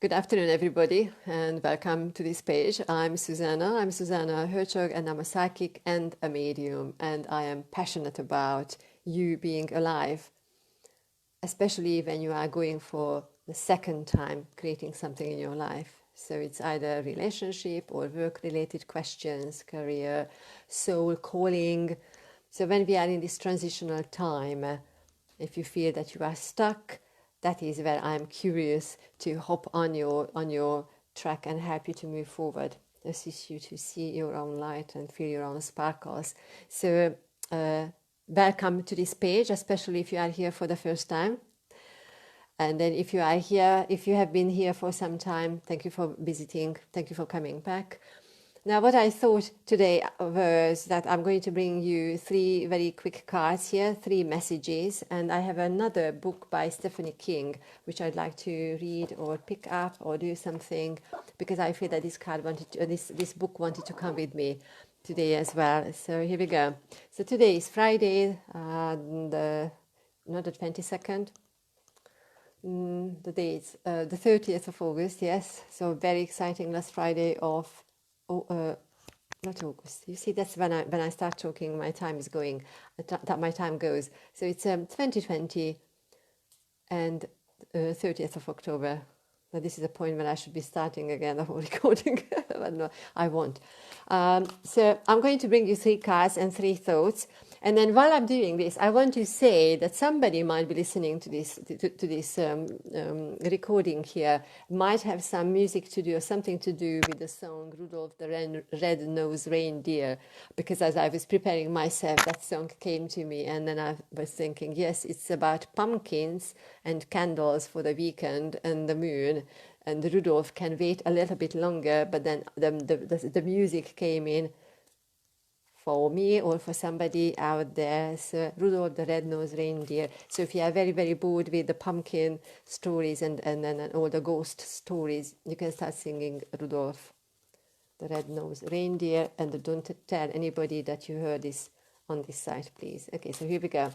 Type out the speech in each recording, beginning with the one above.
Good afternoon, everybody, and welcome to this page. I'm Zsuzsanna. I'm Zsuzsanna Hörcsög, and I'm a psychic and a medium, and I am passionate about you being alive, especially when you are going for the second time creating something in your life. So it's either relationship or work-related questions, career, soul calling. So when we are in this transitional time, if you feel that you are stuck, that is where I'm curious to hop on your track and help you to move forward, assist you to see your own light and feel your own sparkles. So welcome to this page, especially if you are here for the first time. And then if you are here, if you have been here for some time, thank you for visiting, thank you for coming back. Now, what I thought today was that I'm going to bring you three very quick cards here, three messages, and I have another book by Stephanie King, which I'd like to read or pick up or do something, because I feel that this book wanted to come with me today as well. So here we go. So today is Friday, not the 22nd. The date, the 30th of August, yes. So very exciting last Friday of not August. You see, that's when I start talking, my time is going, that my time goes. So it's 2020 and 30th of October. Now this is a point when I should be starting again the whole recording, but no, I won't. So I'm going to bring you three cards and three thoughts. And then while I'm doing this, I want to say that somebody might be listening to this recording here, might have some music to do or something to do with the song Rudolph the Red-Nosed Reindeer, because as I was preparing myself, that song came to me, and then I was thinking, yes, it's about pumpkins and candles for the weekend and the moon, and Rudolph can wait a little bit longer, but then the music came in for me or for somebody out there. So Rudolph the Red-Nosed Reindeer. So if you are very, very bored with the pumpkin stories and all the ghost stories, you can start singing Rudolph the Red-Nosed Reindeer, and don't tell anybody that you heard this on this site, please. Okay, so here we go.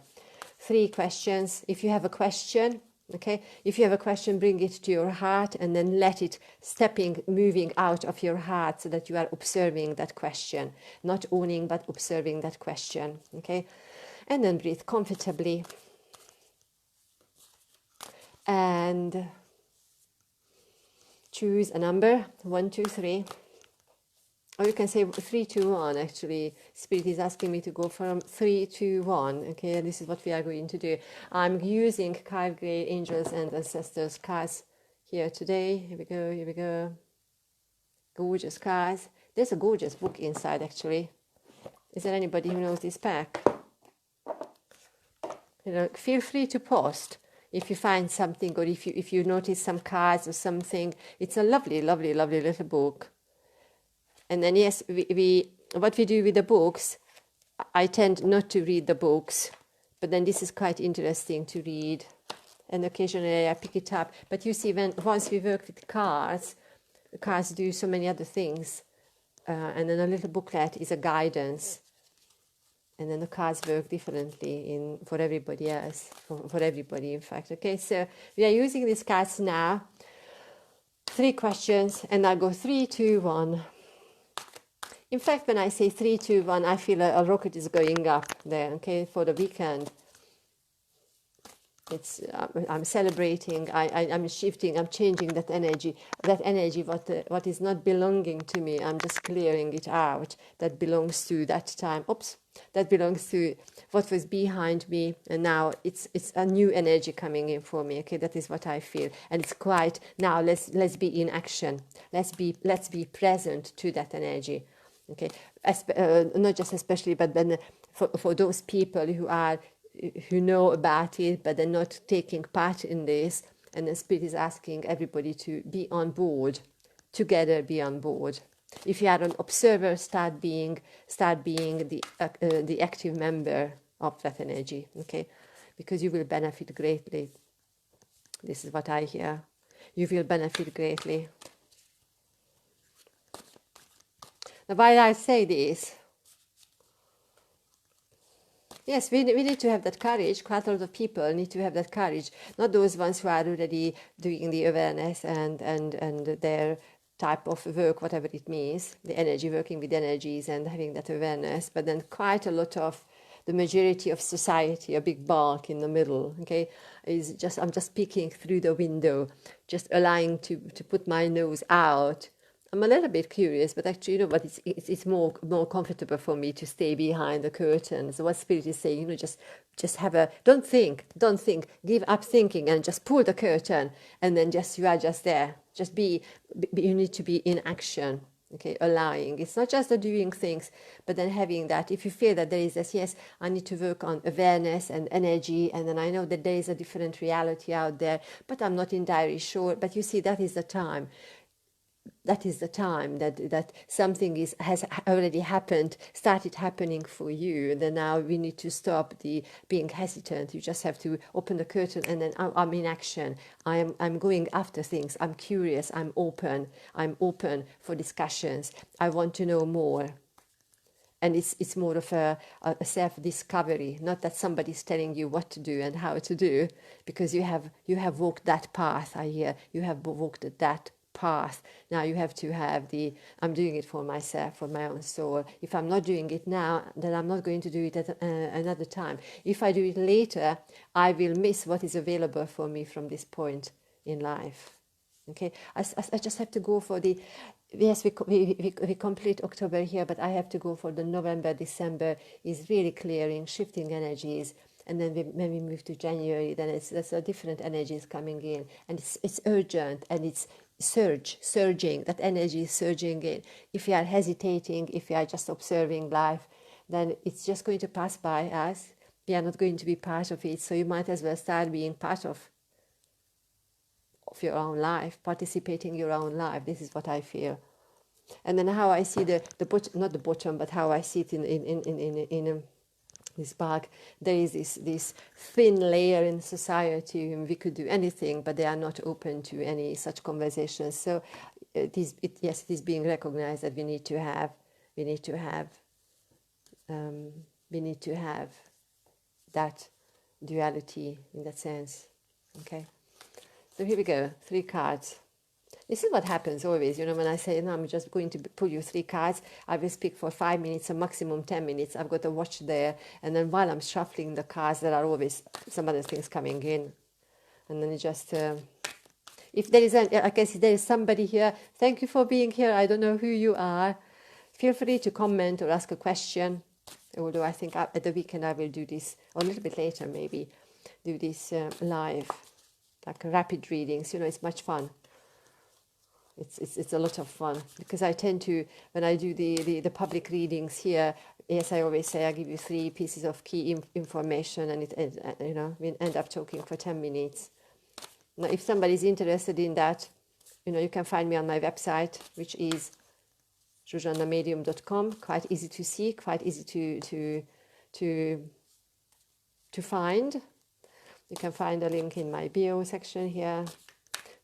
Three questions. If you have a question, okay, if you have a question, bring it to your heart and then let it moving out of your heart, so that you are observing that question, not owning, but observing that question, okay? And then breathe comfortably. And choose a number, 1, 2, 3. Or you can say 3, 2, 1, actually. Spirit is asking me to go from 3, 2, 1. Okay, this is what we are going to do. I'm using Kyle Gray Angels and Ancestors cards here today. Here we go, here we go. Gorgeous cards. There's a gorgeous book inside, actually. Is there anybody who knows this pack? You know, feel free to post if you find something, or if you notice some cards or something. It's a lovely, lovely, lovely little book. And then, yes, what we do with the books, I tend not to read the books, but then this is quite interesting to read. And occasionally I pick it up. But you see, once we work with cards, the cards do so many other things. And then a little booklet is a guidance. And then the cards work differently for everybody else, for everybody, in fact. Okay, so we are using these cards now. 3 questions, and I'll go 3, 2, 1. In fact, when I say 3, 2, 1, I feel a rocket is going up there, okay, for the weekend. I'm celebrating, I'm shifting, I'm changing that energy, what is not belonging to me, I'm just clearing it out. That belongs to that time, that belongs to what was behind me, and now it's a new energy coming in for me, okay, that is what I feel. And it's quite, now let's be in action, let's be present to that energy. Okay, not just especially, but then for those people who know about it, but they're not taking part in this, and the Spirit is asking everybody to be on board, together be on board. If you are an observer, start being the active member of that energy, okay, because you will benefit greatly. This is what I hear. You will benefit greatly. Now, while I say this, Yes, we need to have that courage. Quite a lot of people need to have that courage. Not those ones who are already doing the awareness and their type of work, whatever it means, the energy, working with energies and having that awareness. But then quite a lot of the majority of society, a big bulk in the middle, okay, is just, I'm just peeking through the window, just allowing to put my nose out. I'm a little bit curious, but actually, you know what, it's more comfortable for me to stay behind the curtain. So what Spirit is saying, you know, just have a, don't think, give up thinking and just pull the curtain, and then just, you are just there. Just be you need to be in action. Okay, allowing. It's not just the doing things, but then having that. If you feel that there is this, yes, I need to work on awareness and energy, and then I know that there is a different reality out there, but I'm not entirely sure. But you see, that is the time. That is the time that something has already happened, started happening for you. And then now we need to stop the being hesitant. You just have to open the curtain, and then I'm in action. I'm going after things. I'm curious. I'm open for discussions. I want to know more. And it's more of a self-discovery, not that somebody's telling you what to do and how to do, because you have walked that path. I hear you have walked that path. Now you have to have I'm doing it for myself, for my own soul. If I'm not doing it now, then I'm not going to do it at another time. If I do it later, I will miss what is available for me from this point in life. Okay, I just have to go for the, yes, we complete October here, but I have to go for the November, December is really clearing, shifting energies. And then when we move to January, then there's a different energies coming in, and it's urgent, and it's surging, that energy is surging in. If you are hesitating, if you are just observing life, then it's just going to pass by us. We are not going to be part of it, so you might as well start being part of your own life, participating in your own life. This is what I feel. And then how I see the not the bottom, but how I see it in this bag, there is this thin layer in society, and we could do anything, but they are not open to any such conversations. So yes, it is being recognized that we need to have that duality in that sense. Okay. So here we go, 3 cards. This is what happens always, you know, when I say, no, I'm just going to pull you 3 cards, I will speak for 5 minutes, or maximum 10 minutes. I've got a watch there, and then while I'm shuffling the cards, there are always some other things coming in. And then you just, if there is, I guess there is somebody here, thank you for being here, I don't know who you are. Feel free to comment or ask a question, although I think at the weekend I will do this, or a little bit later maybe, do this live, like rapid readings. You know, it's much fun. It's a lot of fun, because I tend to, when I do the public readings here, yes, I always say I give you 3 pieces of key information, and you know, we end up talking for 10 minutes. Now, if somebody's interested in that, you know, you can find me on my website, which is zsuzsannamedium.com. Quite easy to see, quite easy to find. You can find a link in my bio section here,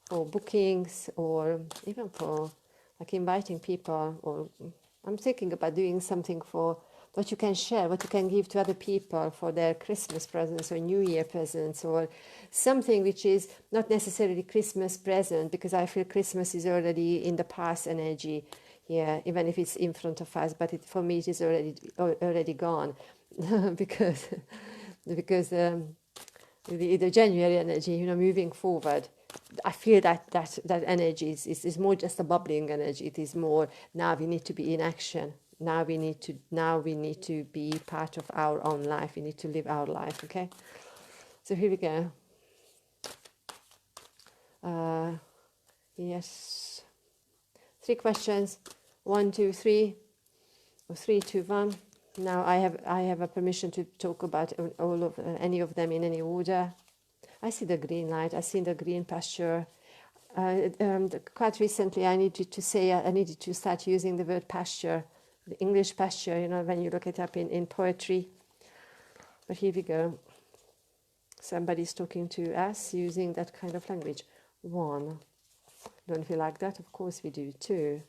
for bookings, or even for like inviting people, or I'm thinking about doing something for what you can share, what you can give to other people for their Christmas presents or New Year presents, or something which is not necessarily Christmas present, because I feel Christmas is already in the past energy here, even if it's in front of us, but for me it is already gone, because the January energy, you know, moving forward, I feel that energy is more just a bubbling energy. It is more, now we need to be in action. Now we need to be part of our own life. We need to live our life. Okay. So here we go. Yes. 3 questions. 1, 2, 3, or 3, 2, 1. Now I have a permission to talk about all of any of them in any order. I see the green light. I see the green pasture. Quite recently, I needed to start using the word pasture, the English pasture. You know, when you look it up in poetry. But here we go. Somebody's talking to us using that kind of language. 1. Don't we like that? Of course we do. 2.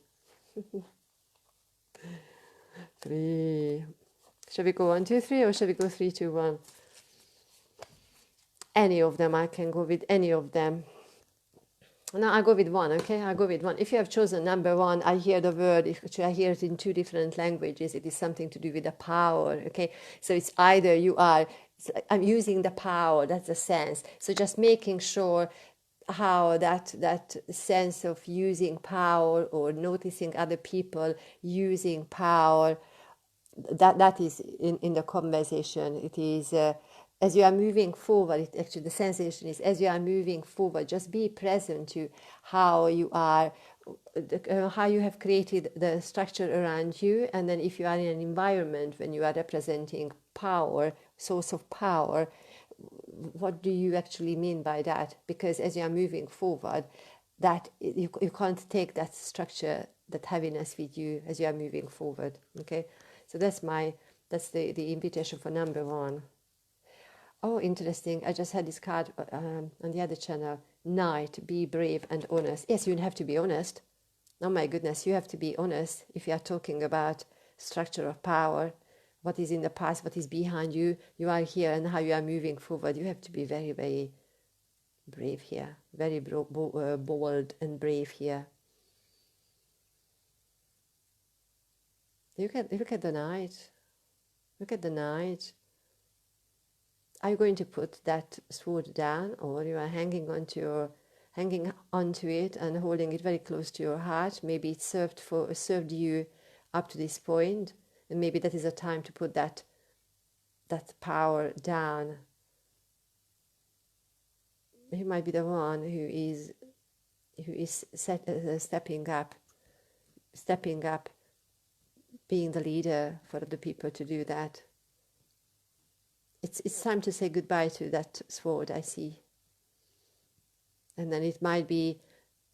3. Shall we go 1, 2, 3, or shall we go 3, 2, 1? Any of them, I can go with any of them. No, I go with 1, okay? I go with 1. If you have chosen number 1, I hear the word, I hear it in 2 different languages. It is something to do with the power, okay? So it's either you are, I'm using the power, that's the sense. So just making sure how that sense of using power or noticing other people using power, that is in the conversation. It is as you are moving forward, actually the sensation is as you are moving forward, just be present to how you are, how you have created the structure around you. And then if you are in an environment when you are representing power, source of power, what do you actually mean by that? Because as you are moving forward, that you can't take that structure, that heaviness with you as you are moving forward. Okay, so that's the invitation for number 1. Oh, interesting. I just had this card on the other channel. Knight, be brave and honest. Yes, you have to be honest. Oh my goodness, you have to be honest if you are talking about structure of power, what is in the past, what is behind you. You are here and how you are moving forward. You have to be very, very brave here. Very bold and brave here. Look at the Knight. Look at the Knight. Are you going to put that sword down, or you are hanging onto it and holding it very close to your heart? Maybe it served you up to this point, and maybe that is a time to put that power down. You might be the one who is stepping up, being the leader for the people to do that. It's time to say goodbye to that sword, I see. And then it might be,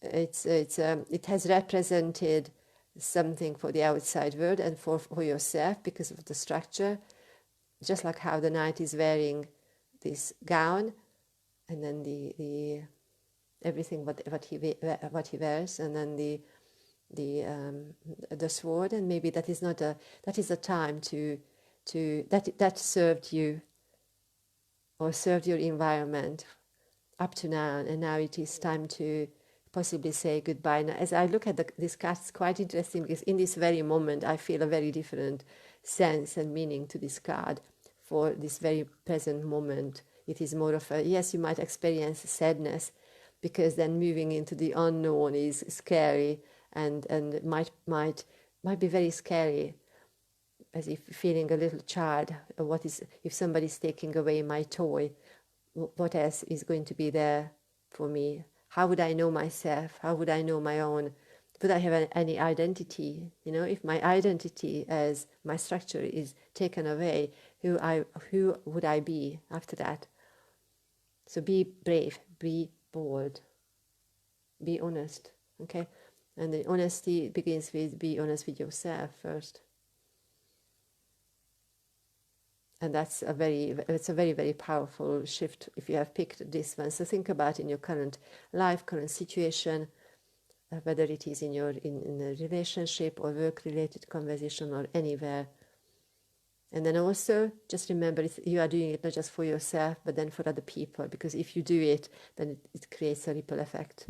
it has represented something for the outside world and for yourself because of the structure, just like how the Knight is wearing this gown, and then the everything what he wears, and then the sword, and maybe that is a time to that served you or served your environment up to now, and now it is time to possibly say goodbye. Now, as I look at this card, it's quite interesting because in this very moment I feel a very different sense and meaning to this card for this very present moment. It is more of a, yes, you might experience sadness because then moving into the unknown is scary and might be very scary, as if feeling a little child. What is if somebody's taking away my toy? What else is going to be there for me? How would I know myself? How would I know my own? Would I have any identity? You know, if my identity as my structure is taken away, who would I be after that? So be brave, be bold, be honest, okay? And the honesty begins with be honest with yourself first. And it's a very, very powerful shift if you have picked this one. So think about in your current life, current situation, whether it is in a relationship or work-related conversation or anywhere. And then also just remember you are doing it not just for yourself, but then for other people. Because if you do it, then it creates a ripple effect.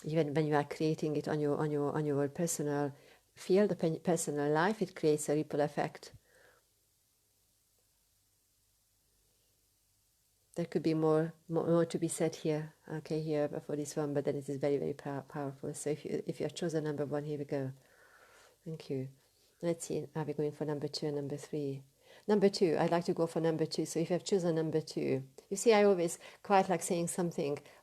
Even when you are creating it on your personal field, personal life, it creates a ripple effect. There could be more to be said here, okay, here for this one, but then it is very, very powerful. So if you have chosen number 1, here we go. Thank you. Let's see, are we going for number 2 and number 3? Number 2, I'd like to go for number 2. So if you have chosen number 2, you see, I always quite like saying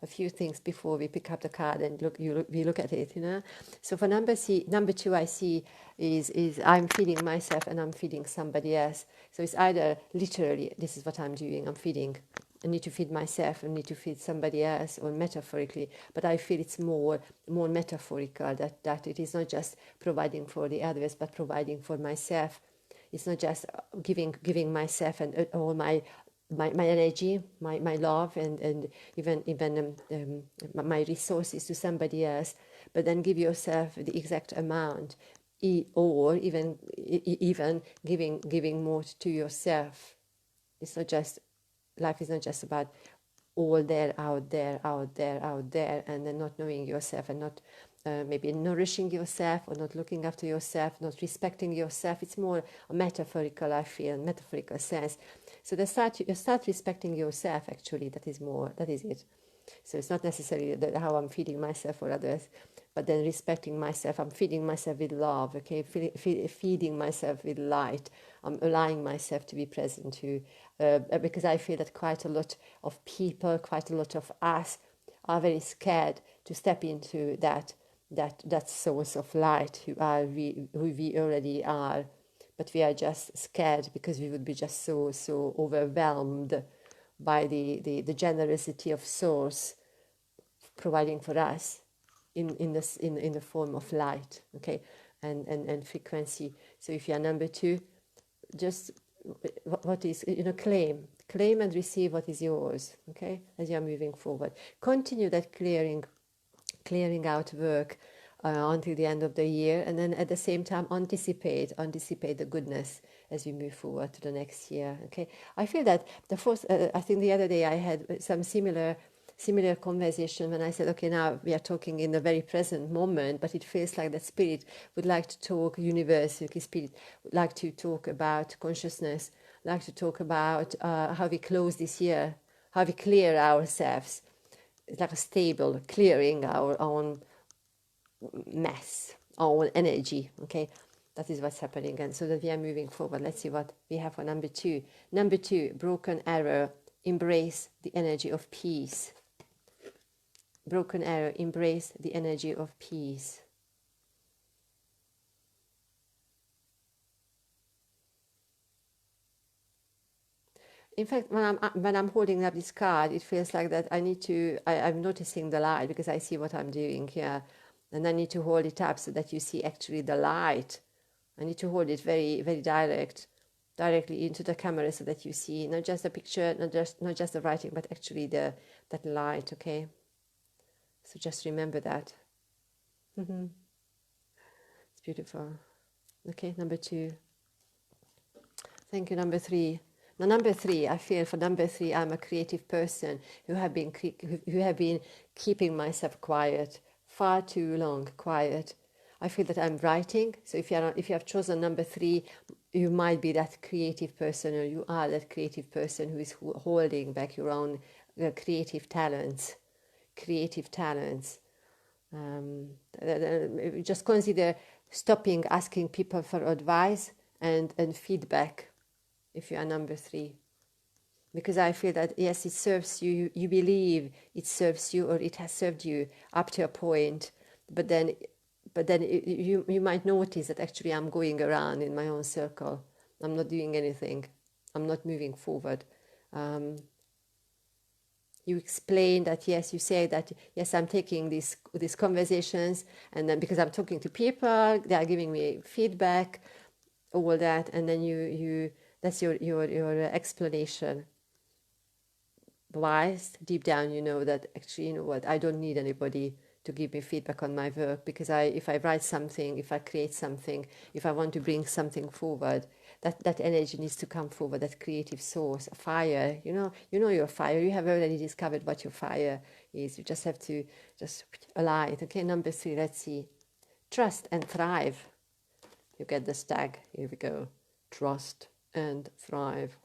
a few things before we pick up the card and we look at it, you know. So for number 2, I see is I'm feeding myself and I'm feeding somebody else. So it's either literally, this is what I'm doing, I need to feed myself, I need to feed somebody else, or metaphorically, but I feel it's more metaphorical, that it is not just providing for the others, but providing for myself. It's not just giving myself and all my energy, my love, and even my resources to somebody else, but then give yourself the exact amount or even giving more to yourself. It's not just, life is not just about all there, out there, out there, out there, and then not knowing yourself and not maybe nourishing yourself or not looking after yourself, not respecting yourself. It's more a metaphorical, I feel, metaphorical sense. So you start respecting yourself, actually, that is it. So it's not necessarily how I'm feeding myself or others, but then respecting myself. I'm feeding myself with love, okay? Feeding myself with light. I'm allowing myself to be present to, because I feel that quite a lot of people, quite a lot of us are very scared to step into that source of light who we already are. But we are just scared because we would be just so overwhelmed by the generosity of Source providing for us in the form of light, okay, and frequency. So if you are number 2, just what is, claim and receive what is yours, okay, as you are moving forward. Continue that clearing out work until the end of the year, and then at the same time anticipate the goodness as we move forward to the next year. Okay, I feel that I think the other day I had some similar conversation when I said, okay, now we are talking in the very present moment, but it feels like that spirit would like to talk, universe, spirit would like to talk about consciousness, like to talk about how we close this year, how we clear ourselves. It's like a stable clearing our own mess, our own energy, okay? That is what's happening, and so that we are moving forward. Let's see what we have for number 2. Number 2, broken arrow, embrace the energy of peace. Broken arrow, embrace the energy of peace. In fact, when I'm holding up this card, it feels like that I'm noticing the light because I see what I'm doing here. And I need to hold it up so that you see actually the light. I need to hold it very, very directly into the camera so that you see not just the picture, not just the writing, but actually that light, okay? So just remember that. It's beautiful. Okay, number 2. Thank you, number 3. Now, number 3, I feel for number 3, I'm a creative person who have been keeping myself quiet far too long, quiet. I feel that I'm writing. So if you have chosen number 3, you might be that creative person, or you are that creative person who is holding back your own creative talents. Just consider stopping asking people for advice and feedback if you are number 3. Because I feel that, yes, it serves you, you believe it serves you or it has served you up to a point, but then you might notice that actually I'm going around in my own circle. I'm not doing anything. I'm not moving forward. You explain that, yes, you say that, yes, I'm taking these conversations, and then because I'm talking to people, they are giving me feedback, all that, and then you that's your explanation. Wise, deep down, you know that actually, you know what, I don't need anybody to give me feedback on my work, because if I write something, if I create something, if I want to bring something forward, that energy needs to come forward, that creative source, fire, you know your fire. You have already discovered what your fire is. You just have to just allow it. Okay, number 3, let's see. Trust and thrive. You get the stag. Here we go. Trust and thrive.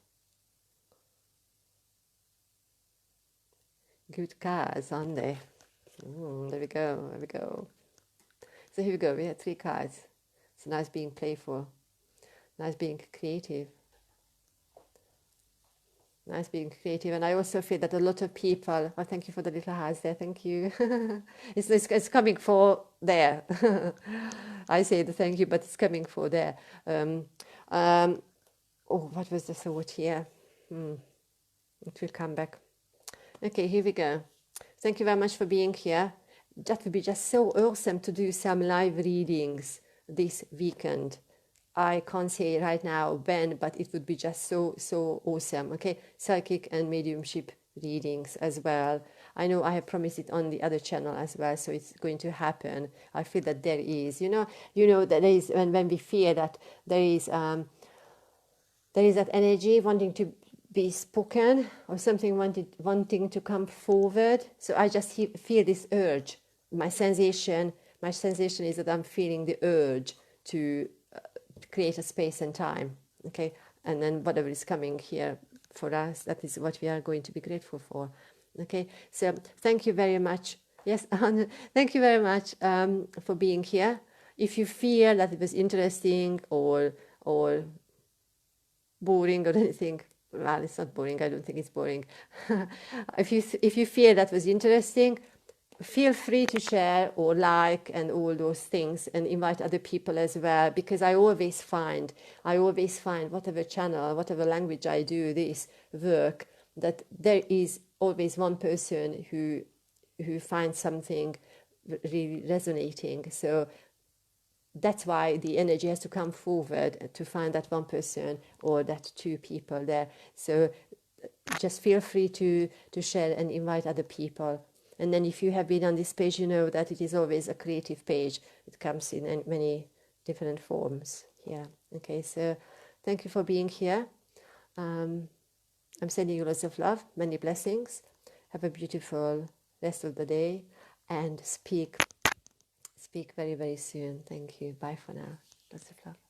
Good cards, aren't they? There we go. So here we go. We had 3 cards. It's nice being playful. Nice being creative. And I also feel that a lot of people, thank you for the little hearts there, thank you. it's coming for there. I say the thank you, but it's coming for there. What was the thought here? It will come back. Okay, here we go. Thank you very much for being here. That would be just so awesome to do some live readings this weekend. I can't say right now when, but it would be just so awesome. Okay, psychic and mediumship readings as well. I know I have promised it on the other channel as well, so it's going to happen. I feel that there is, that there is, when we feel that there is that energy wanting to be spoken, or something wanting to come forward. So I just feel this urge. My sensation is that I'm feeling the urge to create a space and time. Okay, and then whatever is coming here for us, that is what we are going to be grateful for. Okay, so thank you very much. Yes, thank you very much for being here. If you feel that it was interesting or boring or anything, well, it's not boring. I don't think it's boring. If you feel that was interesting, feel free to share or like and all those things, and invite other people as well, because I always find whatever channel, whatever language I do this work, that there is always one person who finds something really resonating. So that's why the energy has to come forward to find that one person or that two people there. So just feel free to share and invite other people. And then if you have been on this page, you know that it is always a creative page. It comes in many different forms here. Okay, so thank you for being here. I'm sending you lots of love, many blessings. Have a beautiful rest of the day, and speak very, very soon. Thank you. Bye for now. Lots of love.